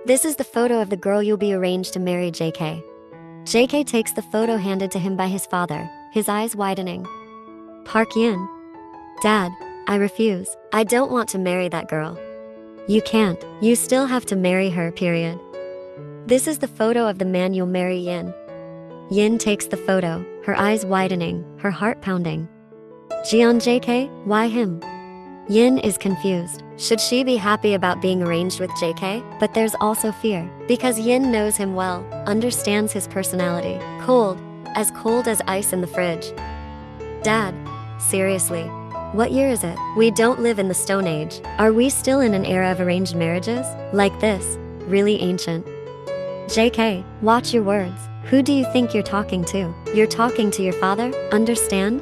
This is the photo of the girl you'll be arranged to marry, JK. JK takes the photo handed to him by his father, his eyes widening. Park Yin. Dad, I refuse. I don't want to marry that girl. You can't. You still have to marry her, period. This is the photo of the man you'll marry, Yin. Yin takes the photo, her eyes widening, her heart pounding. Jian, JK, why him? Yin is confused. Should she be happy about being arranged with JK? But there's also fear, because Yin knows him well, understands his personality. Cold as ice in the fridge. Dad, seriously, what year is it? We don't live in the Stone Age. Are we still in an era of arranged marriages? Like this, really ancient. JK, watch your words. Who do you think you're talking to? You're talking to your father, understand?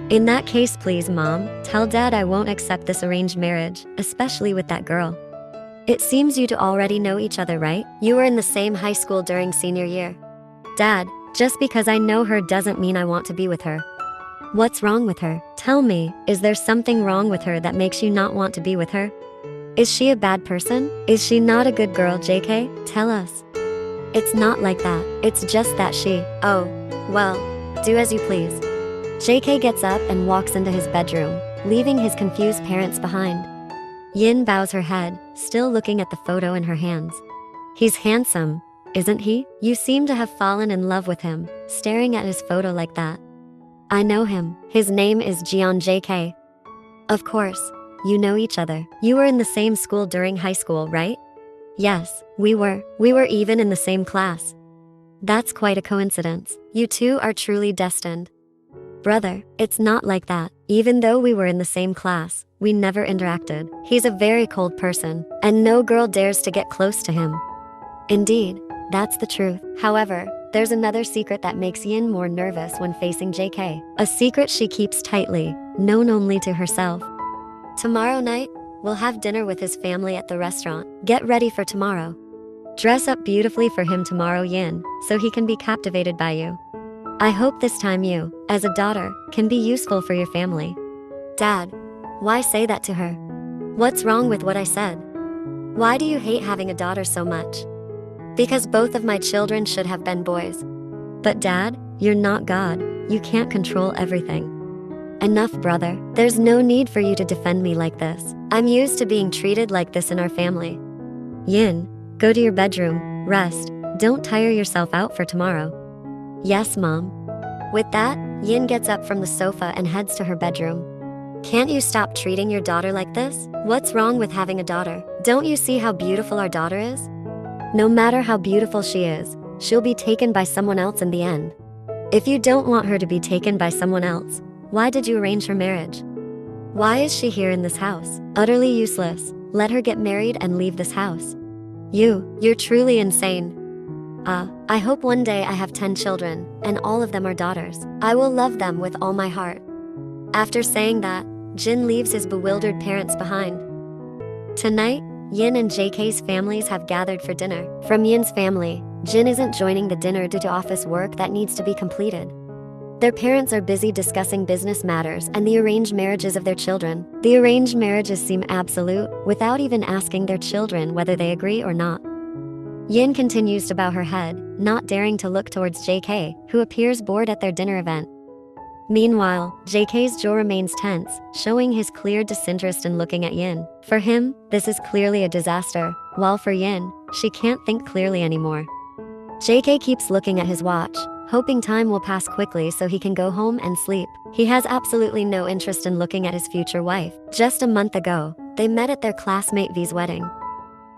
In that case, please, Mom, tell Dad I won't accept this arranged marriage, especially with that girl. It seems you two already know each other, right? You were in the same high school during senior year. Dad, just because I know her doesn't mean I want to be with her. What's wrong with her? Tell me, is there something wrong with her that makes you not want to be with her? Is she a bad person? Is she not a good girl, JK? Tell us. It's not like that. It's just that oh, well, do as you please. JK gets up and walks into his bedroom, leaving his confused parents behind. Yin bows her head, still looking at the photo in her hands. He's handsome, isn't he? You seem to have fallen in love with him, staring at his photo like that. I know him. His name is Jian, JK. Of course, you know each other. You were in the same school during high school, right? Yes, we were. We were even in the same class. That's quite a coincidence. You two are truly destined. Brother, it's not like that. Even though we were in the same class, we never interacted. He's a very cold person, and no girl dares to get close to him. Indeed, that's the truth. However, there's another secret that makes Yin more nervous when facing JK. A secret she keeps tightly, known only to herself. Tomorrow night, we'll have dinner with his family at the restaurant. Get ready for tomorrow. Dress up beautifully for him tomorrow, Yin, so he can be captivated by you. I hope this time you, as a daughter, can be useful for your family. Dad, why say that to her? What's wrong with what I said? Why do you hate having a daughter so much? Because both of my children should have been boys. But Dad, you're not God. You can't control everything. Enough, brother. There's no need for you to defend me like this. I'm used to being treated like this in our family. Yin, go to your bedroom, rest. Don't tire yourself out for tomorrow. Yes, Mom. With that, Yin gets up from the sofa and heads to her bedroom. Can't you stop treating your daughter like this? What's wrong with having a daughter? Don't you see how beautiful our daughter is? No matter how beautiful she is, she'll be taken by someone else in the end. If you don't want her to be taken by someone else, why did you arrange her marriage? Why is she here in this house? Utterly useless. Let her get married and leave this house. You're truly insane. I hope one day I have 10 children, and all of them are daughters. I will love them with all my heart. After saying that, Jin leaves his bewildered parents behind. Tonight, Yin and JK's families have gathered for dinner. From Yin's family, Jin isn't joining the dinner due to office work that needs to be completed. Their parents are busy discussing business matters and the arranged marriages of their children. The arranged marriages seem absolute, without even asking their children whether they agree or not. Yin continues to bow her head, not daring to look towards JK, who appears bored at their dinner event. Meanwhile, JK's jaw remains tense, showing his clear disinterest in looking at Yin. For him, this is clearly a disaster, while for Yin, she can't think clearly anymore. JK keeps looking at his watch, hoping time will pass quickly so he can go home and sleep. He has absolutely no interest in looking at his future wife. Just a month ago, they met at their classmate V's wedding.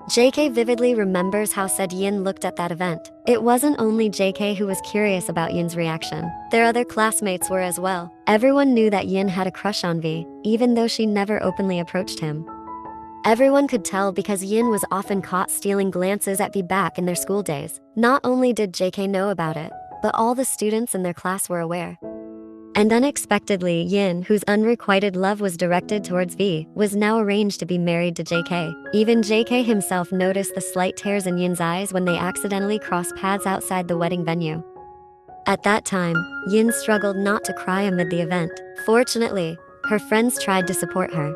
JK vividly remembers how said Yin looked at that event. It wasn't only JK who was curious about Yin's reaction. Their other classmates were as well. Everyone knew that Yin had a crush on V, even though she never openly approached him. Everyone could tell because Yin was often caught stealing glances at V back in their school days. Not only did JK know about it, but all the students in their class were aware. And unexpectedly, Yin, whose unrequited love was directed towards V, was now arranged to be married to JK. Even JK himself noticed the slight tears in Yin's eyes when they accidentally crossed paths outside the wedding venue. At that time, Yin struggled not to cry amid the event. Fortunately, her friends tried to support her.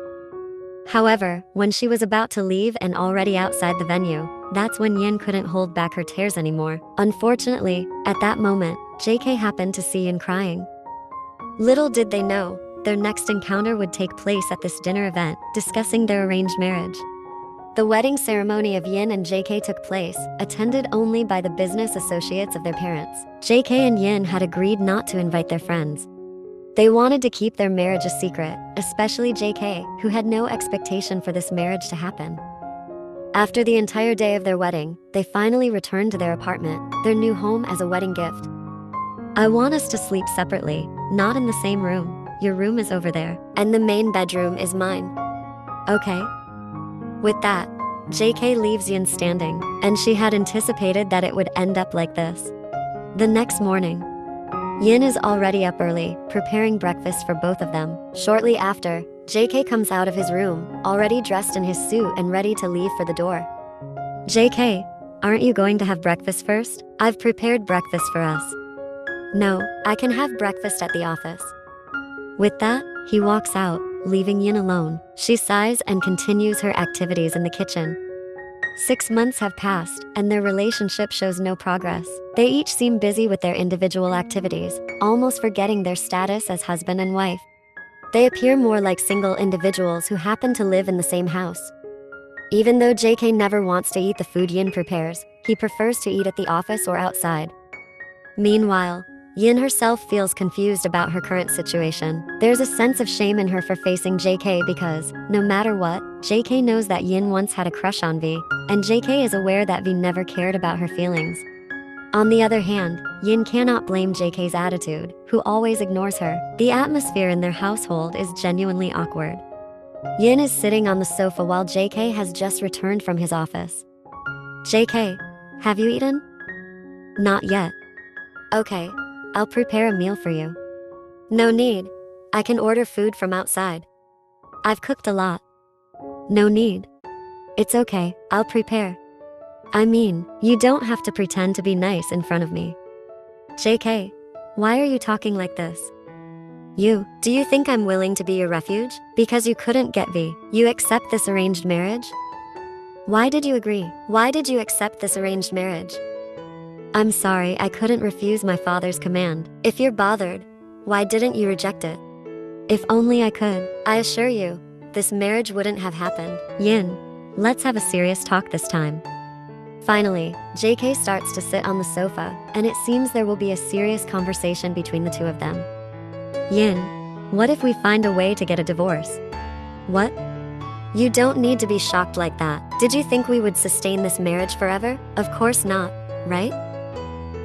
However, when she was about to leave and already outside the venue, That's when Yin couldn't hold back her tears anymore. Unfortunately, at that moment, JK happened to see Yin crying. Little did they know, their next encounter would take place at this dinner event, discussing their arranged marriage. The wedding ceremony of Yin and JK took place, attended only by the business associates of their parents. JK and Yin had agreed not to invite their friends. They wanted to keep their marriage a secret, especially JK, who had no expectation for this marriage to happen. After the entire day of their wedding, they finally returned to their apartment, their new home, as a wedding gift. I want us to sleep separately, not in the same room. Your room is over there, and the main bedroom is mine. Okay? With that, JK leaves Yin standing, and she had anticipated that it would end up like this. The next morning, Yin is already up early, preparing breakfast for both of them. Shortly after, JK comes out of his room, already dressed in his suit and ready to leave for the door. JK, aren't you going to have breakfast first? I've prepared breakfast for us. No, I can have breakfast at the office. With that, he walks out, leaving Yin alone. She sighs and continues her activities in the kitchen. 6 months have passed, and their relationship shows no progress. They each seem busy with their individual activities, almost forgetting their status as husband and wife. They appear more like single individuals who happen to live in the same house. Even though JK never wants to eat the food Yin prepares, he prefers to eat at the office or outside. Meanwhile, Yin herself feels confused about her current situation. There's a sense of shame in her for facing JK because, no matter what, JK knows that Yin once had a crush on V, and JK is aware that V never cared about her feelings. On the other hand, Yin cannot blame JK's attitude, who always ignores her. The atmosphere in their household is genuinely awkward. Yin is sitting on the sofa while JK has just returned from his office. JK, have you eaten? Not yet. Okay, I'll prepare a meal for you. No need. I can order food from outside. I've cooked a lot. No need. It's okay, I'll prepare. I mean, you don't have to pretend to be nice in front of me. JK, why are you talking like this? Do you think I'm willing to be your refuge? Because you couldn't get V, you accept this arranged marriage? Why did you agree? Why did you accept this arranged marriage? I'm sorry, I couldn't refuse my father's command. If you're bothered, why didn't you reject it? If only I could. I assure you, this marriage wouldn't have happened. Yin, let's have a serious talk this time. Finally, JK starts to sit on the sofa, and it seems there will be a serious conversation between the two of them. Yin, what if we find a way to get a divorce? What? You don't need to be shocked like that. Did you think we would sustain this marriage forever? Of course not, right?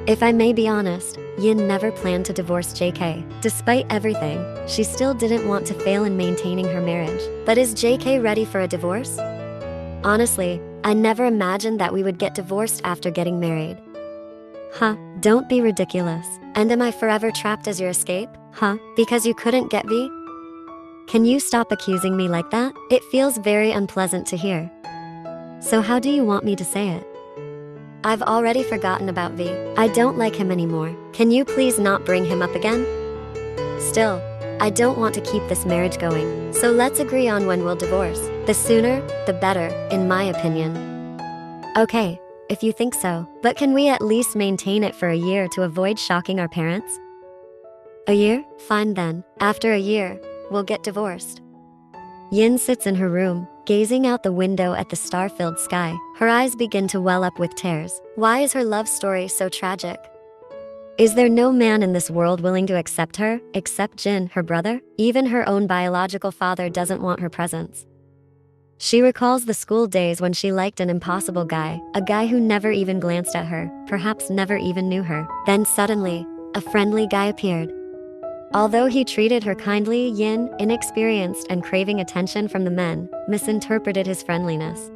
If I may be honest, Yin never planned to divorce JK. Despite everything, she still didn't want to fail in maintaining her marriage. But is JK ready for a divorce? Honestly, I never imagined that we would get divorced after getting married. Huh, don't be ridiculous. And am I forever trapped as your escape? Huh, because you couldn't get V? Can you stop accusing me like that? It feels very unpleasant to hear. So how do you want me to say it? I've already forgotten about V. I don't like him anymore. Can you please not bring him up again? Still, I don't want to keep this marriage going. So let's agree on when we'll divorce. The sooner, the better, in my opinion. Okay, if you think so. But can we at least maintain it for a year to avoid shocking our parents? A year? Fine then. After a year, we'll get divorced. Yin sits in her room, gazing out the window at the star-filled sky. Her eyes begin to well up with tears. Why is her love story so tragic? Is there no man in this world willing to accept her, except Jin, her brother? Even her own biological father doesn't want her presence. She recalls the school days when she liked an impossible guy, a guy who never even glanced at her, perhaps never even knew her. Then suddenly, a friendly guy appeared. Although he treated her kindly, Yin, inexperienced and craving attention from the men, misinterpreted his friendliness.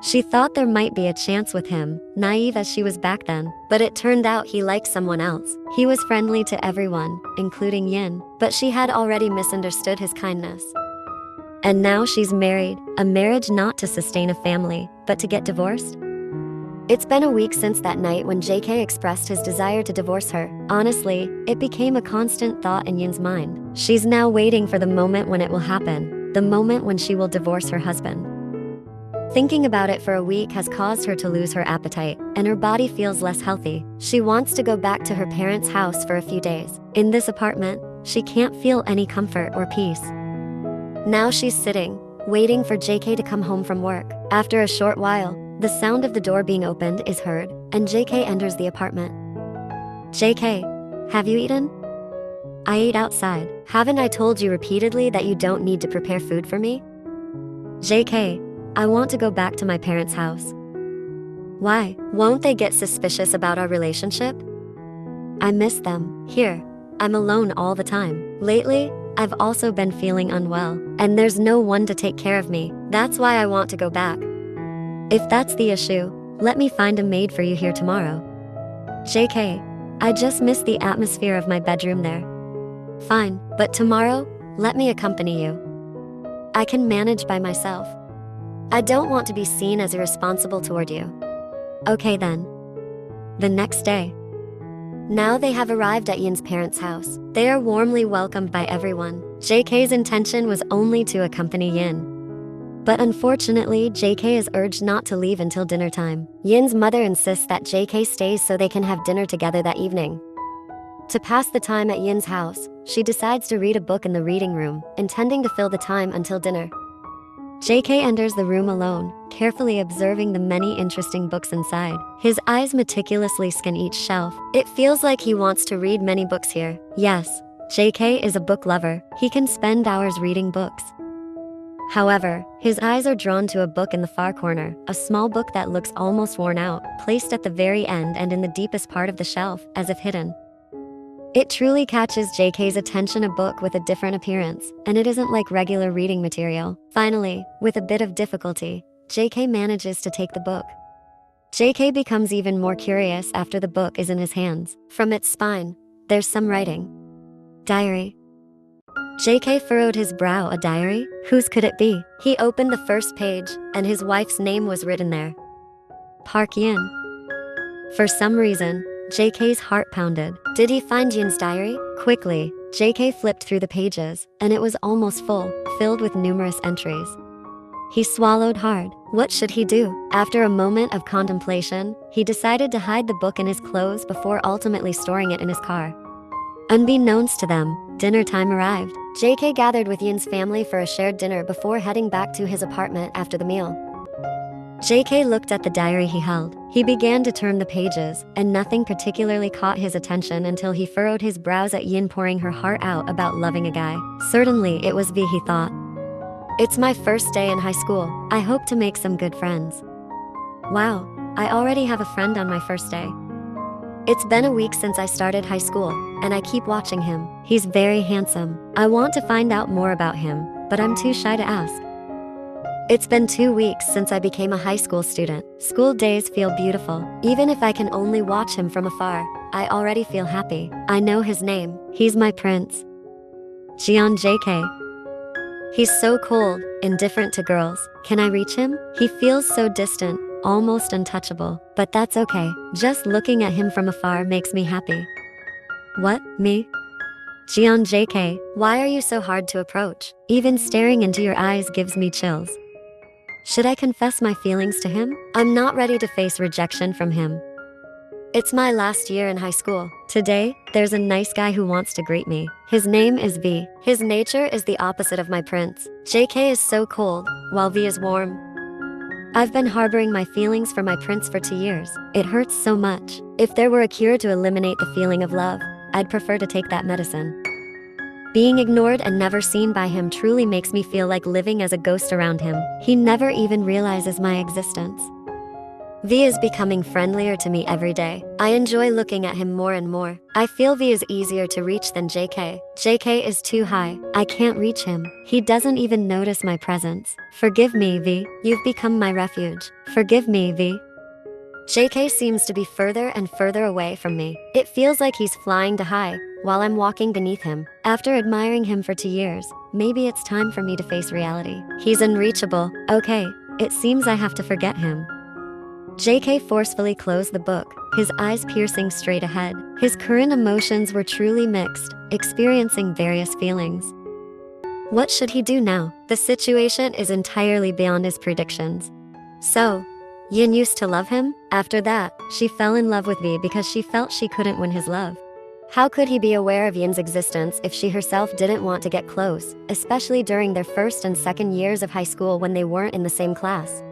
She thought there might be a chance with him, naive as she was back then, but it turned out he liked someone else. He was friendly to everyone, including Yin, but she had already misunderstood his kindness. And now she's married, a marriage not to sustain a family, but to get divorced? It's been a week since that night when JK expressed his desire to divorce her. Honestly, it became a constant thought in Yin's mind. She's now waiting for the moment when it will happen, the moment when she will divorce her husband. Thinking about it for a week has caused her to lose her appetite, and her body feels less healthy. She wants to go back to her parents' house for a few days. In this apartment, she can't feel any comfort or peace. Now she's sitting, waiting for JK to come home from work. After a short while, the sound of the door being opened is heard, and JK enters the apartment. JK, have you eaten? I ate outside. Haven't I told you repeatedly that you don't need to prepare food for me? JK, I want to go back to my parents' house. Why? Won't they get suspicious about our relationship? I miss them. Here, I'm alone all the time. Lately, I've also been feeling unwell, and there's no one to take care of me. That's why I want to go back. If that's the issue, let me find a maid for you here tomorrow. JK, I just miss the atmosphere of my bedroom there. Fine, but tomorrow, let me accompany you. I can manage by myself. I don't want to be seen as irresponsible toward you. Okay then. The next day. Now they have arrived at Yin's parents' house. They are warmly welcomed by everyone. JK's intention was only to accompany Yin. But unfortunately, JK is urged not to leave until dinner time. Yin's mother insists that JK stays so they can have dinner together that evening. To pass the time at Yin's house, she decides to read a book in the reading room, intending to fill the time until dinner. JK enters the room alone, carefully observing the many interesting books inside. His eyes meticulously scan each shelf. It feels like he wants to read many books here. Yes, JK is a book lover. He can spend hours reading books. However, his eyes are drawn to a book in the far corner, a small book that looks almost worn out, placed at the very end and in the deepest part of the shelf, as if hidden. It truly catches JK's attention, a book with a different appearance, and it isn't like regular reading material. Finally, with a bit of difficulty, JK manages to take the book. JK becomes even more curious after the book is in his hands. From its spine, there's some writing. Diary. JK furrowed his brow. A diary? Whose could it be? He opened the first page, and his wife's name was written there. Park Yin. For some reason, JK's heart pounded. Did he find Yin's diary? Quickly, JK flipped through the pages, and it was almost full, filled with numerous entries. He swallowed hard. What should he do? After a moment of contemplation, he decided to hide the book in his clothes before ultimately storing it in his car. Unbeknownst to them, dinner time arrived. JK gathered with Yin's family for a shared dinner before heading back to his apartment after the meal. JK looked at the diary he held. He began to turn the pages, and nothing particularly caught his attention until he furrowed his brows at Yin pouring her heart out about loving a guy. Certainly it was V, he thought. It's my first day in high school. I hope to make some good friends. Wow, I already have a friend on my first day. It's been a week since I started high school, and I keep watching him. He's very handsome. I want to find out more about him, but I'm too shy to ask. It's been 2 weeks since I became a high school student. School days feel beautiful. Even if I can only watch him from afar, I already feel happy. I know his name. He's my prince. Jian JK. He's so cold, indifferent to girls. Can I reach him? He feels so distant, almost untouchable. But that's okay. Just looking at him from afar makes me happy. What? Me? Jian JK, why are you so hard to approach? Even staring into your eyes gives me chills. Should I confess my feelings to him? I'm not ready to face rejection from him. It's my last year in high school. Today, there's a nice guy who wants to greet me. His name is V. His nature is the opposite of my prince. JK is so cold, while V is warm. I've been harboring my feelings for my prince for 2 years. It hurts so much. If there were a cure to eliminate the feeling of love, I'd prefer to take that medicine. Being ignored and never seen by him truly makes me feel like living as a ghost around him. He never even realizes my existence. V is becoming friendlier to me every day. I enjoy looking at him more and more. I feel V is easier to reach than JK. JK is too high. I can't reach him. He doesn't even notice my presence. Forgive me, V. You've become my refuge. Forgive me, V. JK seems to be further and further away from me. It feels like he's flying to high, while I'm walking beneath him. After admiring him for 2 years, maybe it's time for me to face reality. He's unreachable. Okay, it seems I have to forget him. JK forcefully closed the book, his eyes piercing straight ahead. His current emotions were truly mixed, experiencing various feelings. What should he do now? The situation is entirely beyond his predictions. So, Yin used to love him? After that, she fell in love with V because she felt she couldn't win his love. How could he be aware of Yin's existence if she herself didn't want to get close, especially during their first and second years of high school when they weren't in the same class?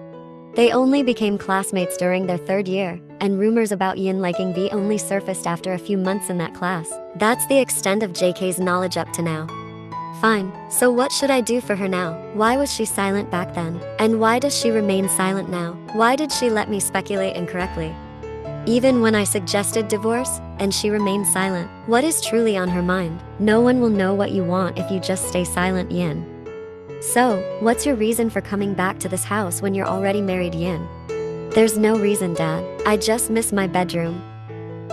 They only became classmates during their third year, and rumors about Yin liking V only surfaced after a few months in that class. That's the extent of JK's knowledge up to now. Fine, so what should I do for her now? Why was she silent back then? And why does she remain silent now? Why did she let me speculate incorrectly? Even when I suggested divorce, and she remained silent. What is truly on her mind? No one will know what you want if you just stay silent, Yin. So, what's your reason for coming back to this house when you're already married, Yin? There's no reason, Dad. I just miss my bedroom.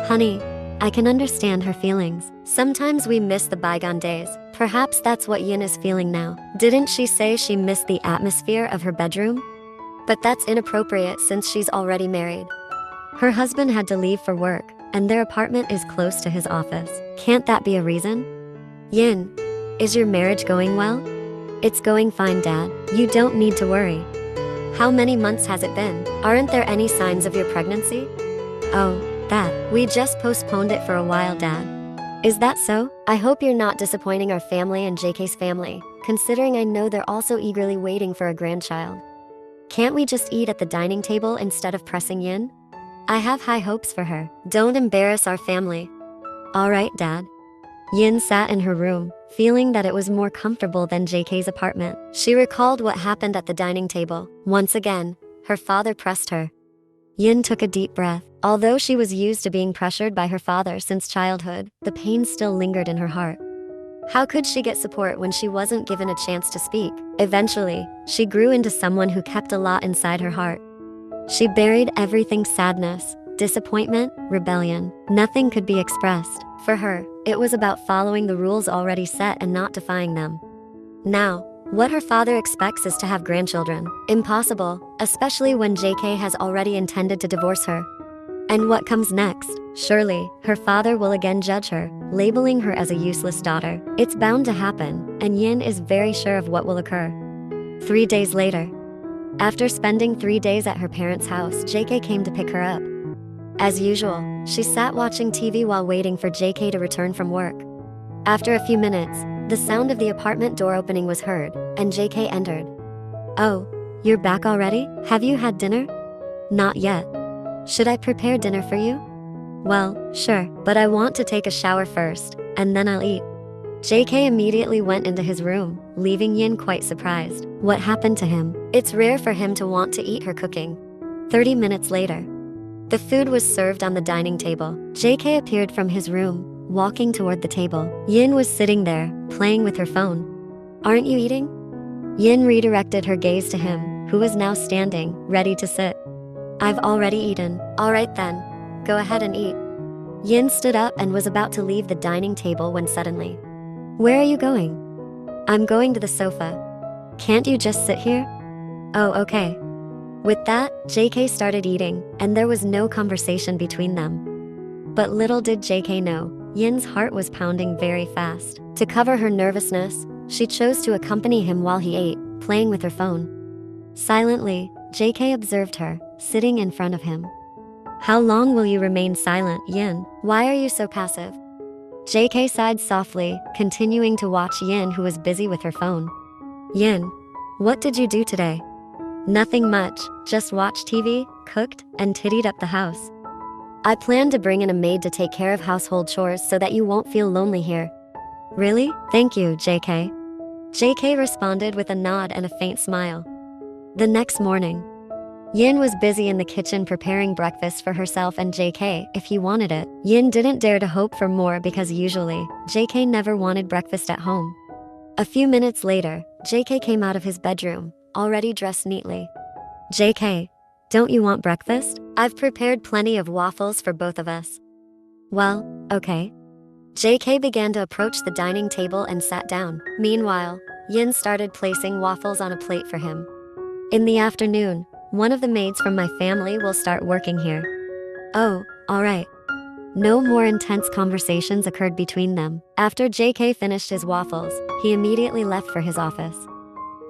Honey, I can understand her feelings. Sometimes we miss the bygone days. Perhaps that's what Yin is feeling now. Didn't she say she missed the atmosphere of her bedroom? But that's inappropriate since she's already married. Her husband had to leave for work, and their apartment is close to his office. Can't that be a reason? Yin, is your marriage going well? It's going fine, Dad. You don't need to worry. How many months has it been? Aren't there any signs of your pregnancy? Oh, that. We just postponed it for a while, Dad. Is that so? I hope you're not disappointing our family and JK's family, considering I know they're also eagerly waiting for a grandchild. Can't we just eat at the dining table instead of pressing Yin? I have high hopes for her. Don't embarrass our family. All right, Dad. Yin sat in her room, feeling that it was more comfortable than JK's apartment. She recalled what happened at the dining table. Once again, her father pressed her. Yin took a deep breath. Although she was used to being pressured by her father since childhood, the pain still lingered in her heart. How could she get support when she wasn't given a chance to speak? Eventually, she grew into someone who kept a lot inside her heart. She buried everything: sadness, disappointment, rebellion. Nothing could be expressed. For her, it was about following the rules already set and not defying them. Now, what her father expects is to have grandchildren. Impossible, especially when JK has already intended to divorce her. And what comes next? Surely, her father will again judge her, labeling her as a useless daughter. It's bound to happen, and Yin is very sure of what will occur. 3 days later. After spending 3 days at her parents' house, JK came to pick her up. As usual, she sat watching TV while waiting for JK to return from work. After a few minutes, the sound of the apartment door opening was heard, and JK entered. Oh, you're back already? Have you had dinner? Not yet. Should I prepare dinner for you? Well, sure, but I want to take a shower first, and then I'll eat. JK immediately went into his room, leaving Yin quite surprised. What happened to him? It's rare for him to want to eat her cooking. 30 minutes later. The food was served on the dining table. JK appeared from his room, walking toward the table. Yin was sitting there, playing with her phone. Aren't you eating? Yin redirected her gaze to him, who was now standing, ready to sit. I've already eaten. All right then. Go ahead and eat. Yin stood up and was about to leave the dining table when suddenly. Where are you going? I'm going to the sofa. Can't you just sit here? Oh, okay. With that, JK started eating, and there was no conversation between them. But little did JK know, Yin's heart was pounding very fast. To cover her nervousness, she chose to accompany him while he ate, playing with her phone. Silently, JK observed her, sitting in front of him. How long will you remain silent, Yin? Why are you so passive? JK sighed softly, continuing to watch Yin, who was busy with her phone. Yin, what did you do today? Nothing much, just watched TV, cooked, and tidied up the house. I plan to bring in a maid to take care of household chores so that you won't feel lonely here. Really? Thank you, JK. JK responded with a nod and a faint smile. The next morning, Yin was busy in the kitchen preparing breakfast for herself and JK if he wanted it. Yin didn't dare to hope for more because usually, JK never wanted breakfast at home. A few minutes later, JK came out of his bedroom, already dressed neatly. JK, don't you want breakfast? I've prepared plenty of waffles for both of us. Well, okay. JK began to approach the dining table and sat down. Meanwhile, Yin started placing waffles on a plate for him. In the afternoon, one of the maids from my family will start working here. Oh, alright. No more intense conversations occurred between them. After JK finished his waffles, he immediately left for his office.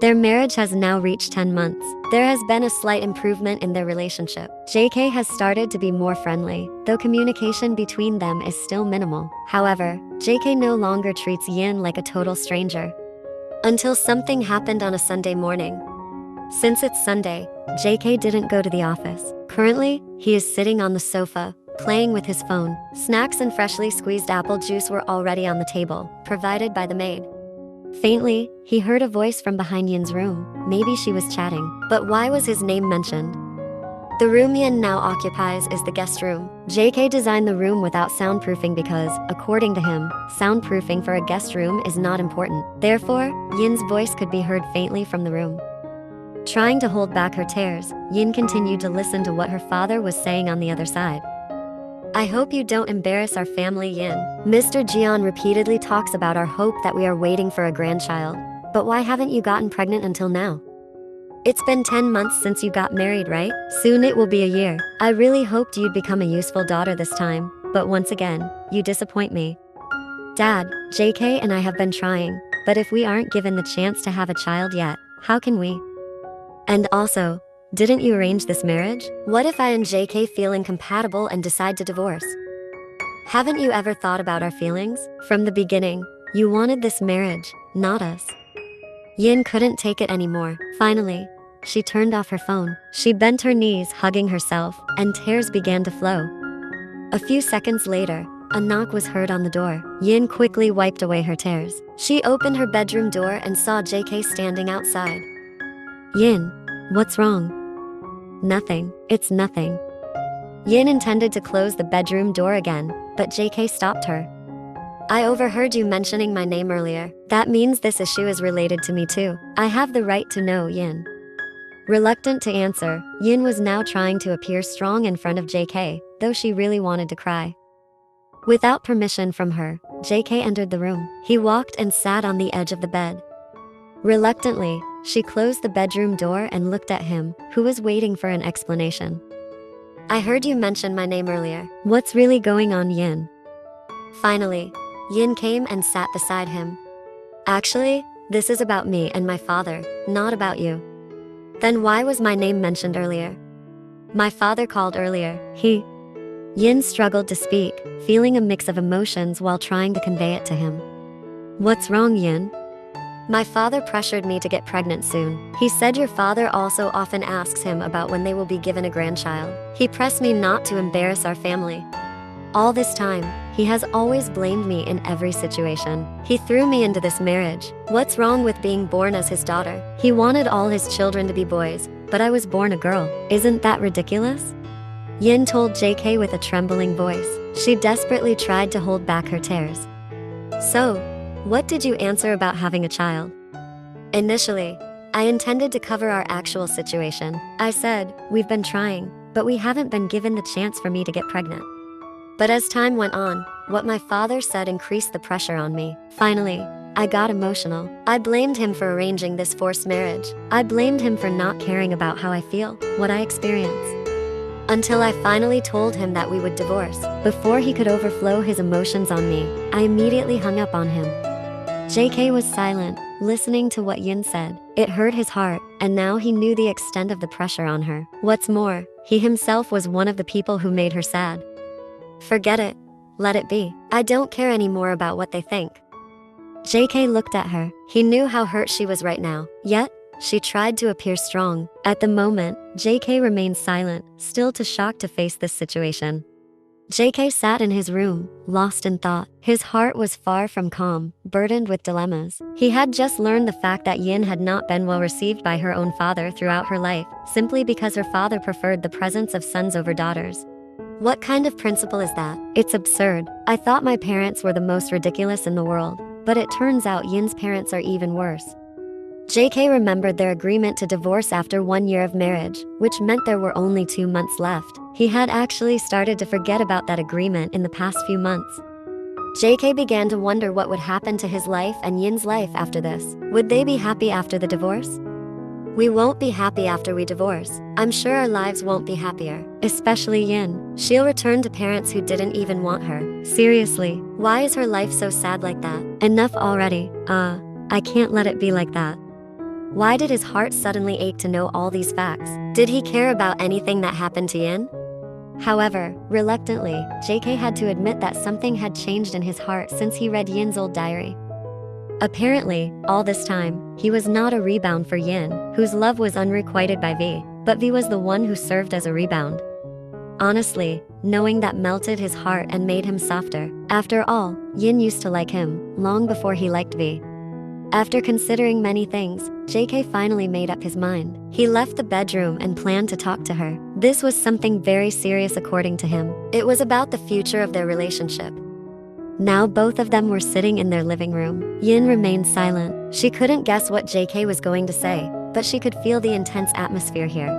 Their marriage has now reached 10 months. There has been a slight improvement in their relationship. JK has started to be more friendly, though communication between them is still minimal. However, JK no longer treats Yin like a total stranger. Until something happened on a Sunday morning. Since it's Sunday, JK didn't go to the office. Currently, he is sitting on the sofa, playing with his phone. Snacks and freshly squeezed apple juice were already on the table, provided by the maid. Faintly, he heard a voice from behind Yin's room. Maybe she was chatting. But why was his name mentioned? The room Yin now occupies is the guest room. JK designed the room without soundproofing because, according to him, soundproofing for a guest room is not important. Therefore, Yin's voice could be heard faintly from the room. Trying to hold back her tears, Yin continued to listen to what her father was saying on the other side. I hope you don't embarrass our family, Yin. Mr. Jian repeatedly talks about our hope that we are waiting for a grandchild. But why haven't you gotten pregnant until now? It's been 10 months since you got married, right? Soon it will be a year. I really hoped you'd become a useful daughter this time, but once again, you disappoint me. Dad, JK and I have been trying, but if we aren't given the chance to have a child yet, how can we? And also, didn't you arrange this marriage? What if I and JK feel incompatible and decide to divorce? Haven't you ever thought about our feelings? From the beginning, you wanted this marriage, not us. Yin couldn't take it anymore. Finally, she turned off her phone. She bent her knees, hugging herself, and tears began to flow. A few seconds later, a knock was heard on the door. Yin quickly wiped away her tears. She opened her bedroom door and saw JK standing outside. Yin, what's wrong? Nothing, it's nothing. Yin intended to close the bedroom door again, but JK stopped her. I overheard you mentioning my name earlier. That means this issue is related to me too. I have the right to know, Yin. Reluctant to answer, Yin was now trying to appear strong in front of JK, though she really wanted to cry. Without permission from her, JK entered the room. He walked and sat on the edge of the bed. Reluctantly, she closed the bedroom door and looked at him, who was waiting for an explanation. I heard you mention my name earlier. What's really going on, Yin? Finally, Yin came and sat beside him. Actually, this is about me and my father, not about you. Then why was my name mentioned earlier? My father called earlier. Yin struggled to speak, feeling a mix of emotions while trying to convey it to him. What's wrong, Yin? My father pressured me to get pregnant soon. He said your father also often asks him about when they will be given a grandchild. He pressed me not to embarrass our family. All this time, he has always blamed me in every situation. He threw me into this marriage. What's wrong with being born as his daughter? He wanted all his children to be boys, but I was born a girl. Isn't that ridiculous? Yin told JK with a trembling voice. She desperately tried to hold back her tears. So, what did you answer about having a child? Initially, I intended to cover our actual situation. I said, we've been trying, but we haven't been given the chance for me to get pregnant. But as time went on, what my father said increased the pressure on me. Finally, I got emotional. I blamed him for arranging this forced marriage. I blamed him for not caring about how I feel, what I experience. Until I finally told him that we would divorce. Before he could overflow his emotions on me, I immediately hung up on him. JK was silent, listening to what Yin said. It hurt his heart, and now he knew the extent of the pressure on her. What's more, he himself was one of the people who made her sad. Forget it. Let it be. I don't care anymore about what they think. JK looked at her. He knew how hurt she was right now. Yet, she tried to appear strong. At the moment, JK remained silent, still too shocked to face this situation. JK sat in his room, lost in thought. His heart was far from calm, burdened with dilemmas. He had just learned the fact that Yin had not been well received by her own father throughout her life, simply because her father preferred the presence of sons over daughters. What kind of principle is that? It's absurd. I thought my parents were the most ridiculous in the world, but it turns out Yin's parents are even worse. JK remembered their agreement to divorce after 1 year of marriage, which meant there were only 2 months left. He had actually started to forget about that agreement in the past few months. JK began to wonder what would happen to his life and Yin's life after this. Would they be happy after the divorce? We won't be happy after we divorce. I'm sure our lives won't be happier. Especially Yin. She'll return to parents who didn't even want her. Seriously, why is her life so sad like that? Enough already. I can't let it be like that. Why did his heart suddenly ache to know all these facts? Did he care about anything that happened to Yin? However, reluctantly, JK had to admit that something had changed in his heart since he read Yin's old diary. Apparently, all this time, he was not a rebound for Yin, whose love was unrequited by V, but V was the one who served as a rebound. Honestly, knowing that melted his heart and made him softer. After all, Yin used to like him, long before he liked V. After considering many things, JK finally made up his mind. He left the bedroom and planned to talk to her. This was something very serious according to him. It was about the future of their relationship. Now both of them were sitting in their living room. Yin remained silent. She couldn't guess what JK was going to say, but she could feel the intense atmosphere here.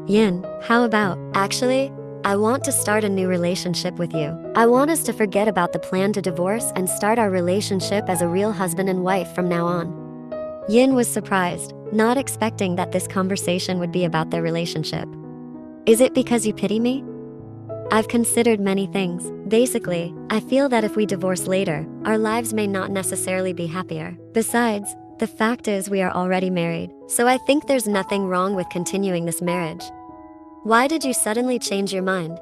Yin, how about, actually, I want to start a new relationship with you. I want us to forget about the plan to divorce and start our relationship as a real husband and wife from now on. Yin was surprised, not expecting that this conversation would be about their relationship. Is it because you pity me? I've considered many things. Basically, I feel that if we divorce later, our lives may not necessarily be happier. Besides, the fact is we are already married, so I think there's nothing wrong with continuing this marriage. Why did you suddenly change your mind?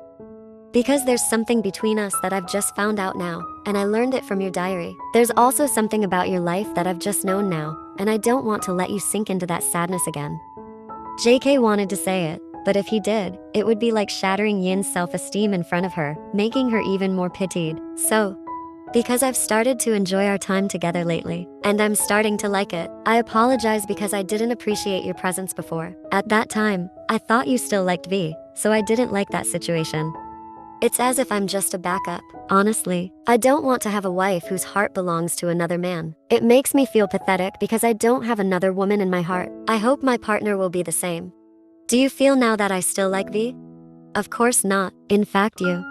Because there's something between us that I've just found out now, and I learned it from your diary. There's also something about your life that I've just known now, and I don't want to let you sink into that sadness again. JK wanted to say it, but if he did, it would be like shattering Yin's self-esteem in front of her, making her even more pitied. So, because I've started to enjoy our time together lately, and I'm starting to like it, I apologize because I didn't appreciate your presence before. At that time, I thought you still liked V, so I didn't like that situation. It's as if I'm just a backup. Honestly, I don't want to have a wife whose heart belongs to another man. It makes me feel pathetic because I don't have another woman in my heart. I hope my partner will be the same. Do you feel now that I still like V? Of course not. In fact, you.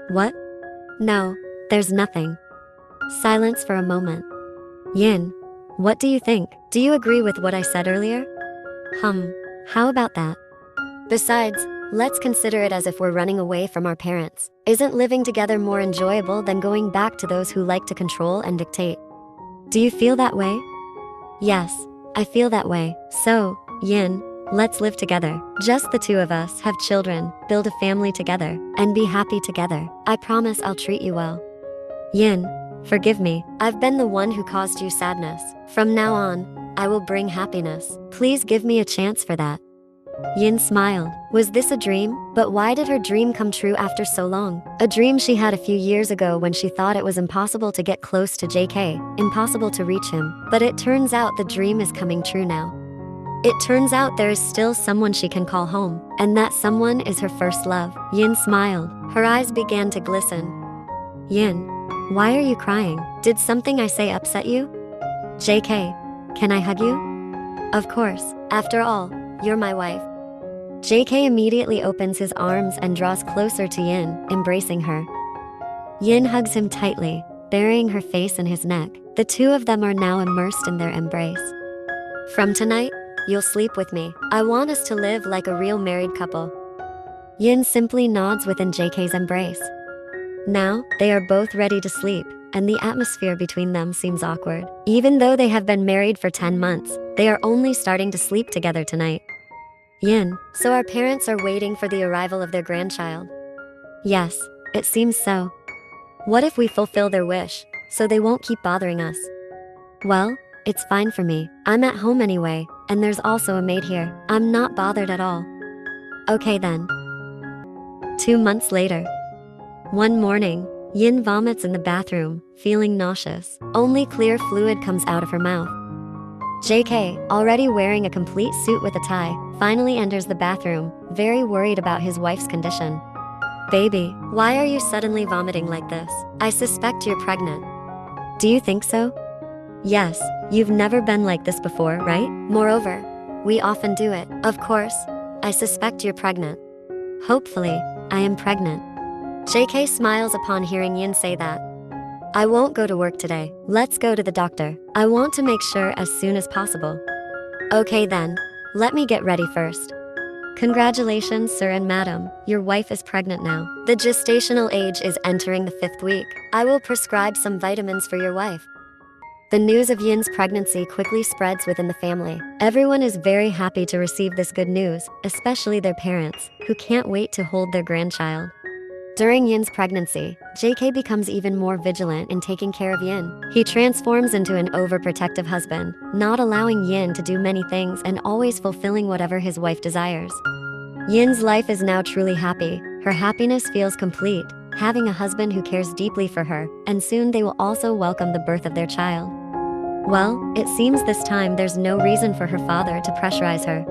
What? No, there's nothing. Silence for a moment. Yin, what do you think? Do you agree with what I said earlier? How about that? Besides, let's consider it as if we're running away from our parents. Isn't living together more enjoyable than going back to those who like to control and dictate? Do you feel that way? Yes, I feel that way. So, Yin, let's live together. Just the two of us, have children, build a family together, and be happy together. I promise I'll treat you well. Yin, forgive me. I've been the one who caused you sadness. From now on, I will bring happiness. Please give me a chance for that. Yin smiled. Was this a dream? But why did her dream come true after so long? A dream she had a few years ago when she thought it was impossible to get close to JK, impossible to reach him. But it turns out the dream is coming true now. It turns out there is still someone she can call home, and that someone is her first love. Yin smiled. Her eyes began to glisten. Yin, why are you crying? Did something I say upset you? JK, can I hug you? Of course. After all, you're my wife. JK immediately opens his arms and draws closer to Yin, embracing her. Yin hugs him tightly, burying her face in his neck. The two of them are now immersed in their embrace. From tonight, you'll sleep with me. I want us to live like a real married couple. Yin simply nods within JK's embrace. Now, they are both ready to sleep, and the atmosphere between them seems awkward. Even though they have been married for 10 months, they are only starting to sleep together tonight. Yin, so our parents are waiting for the arrival of their grandchild? Yes, it seems so. What if we fulfill their wish, so they won't keep bothering us? Well, it's fine for me. I'm at home anyway, and there's also a maid here. I'm not bothered at all. Okay then. 2 months later. One morning, Yin vomits in the bathroom, feeling nauseous. Only clear fluid comes out of her mouth. JK, already wearing a complete suit with a tie, finally enters the bathroom, very worried about his wife's condition. Baby, why are you suddenly vomiting like this? I suspect you're pregnant. Do you think so? Yes, you've never been like this before, right? Moreover, we often do it. Of course, I suspect you're pregnant. Hopefully, I am pregnant. JK smiles upon hearing Yin say that. I won't go to work today. Let's go to the doctor. I want to make sure as soon as possible. Okay then, let me get ready first. Congratulations, sir and madam. Your wife is pregnant now. The gestational age is entering the 5th week. I will prescribe some vitamins for your wife. The news of Yin's pregnancy quickly spreads within the family. Everyone is very happy to receive this good news, especially their parents, who can't wait to hold their grandchild. During Yin's pregnancy, JK becomes even more vigilant in taking care of Yin. He transforms into an overprotective husband, not allowing Yin to do many things and always fulfilling whatever his wife desires. Yin's life is now truly happy. Her happiness feels complete, having a husband who cares deeply for her, and soon they will also welcome the birth of their child. Well, it seems this time there's no reason for her father to pressurize her.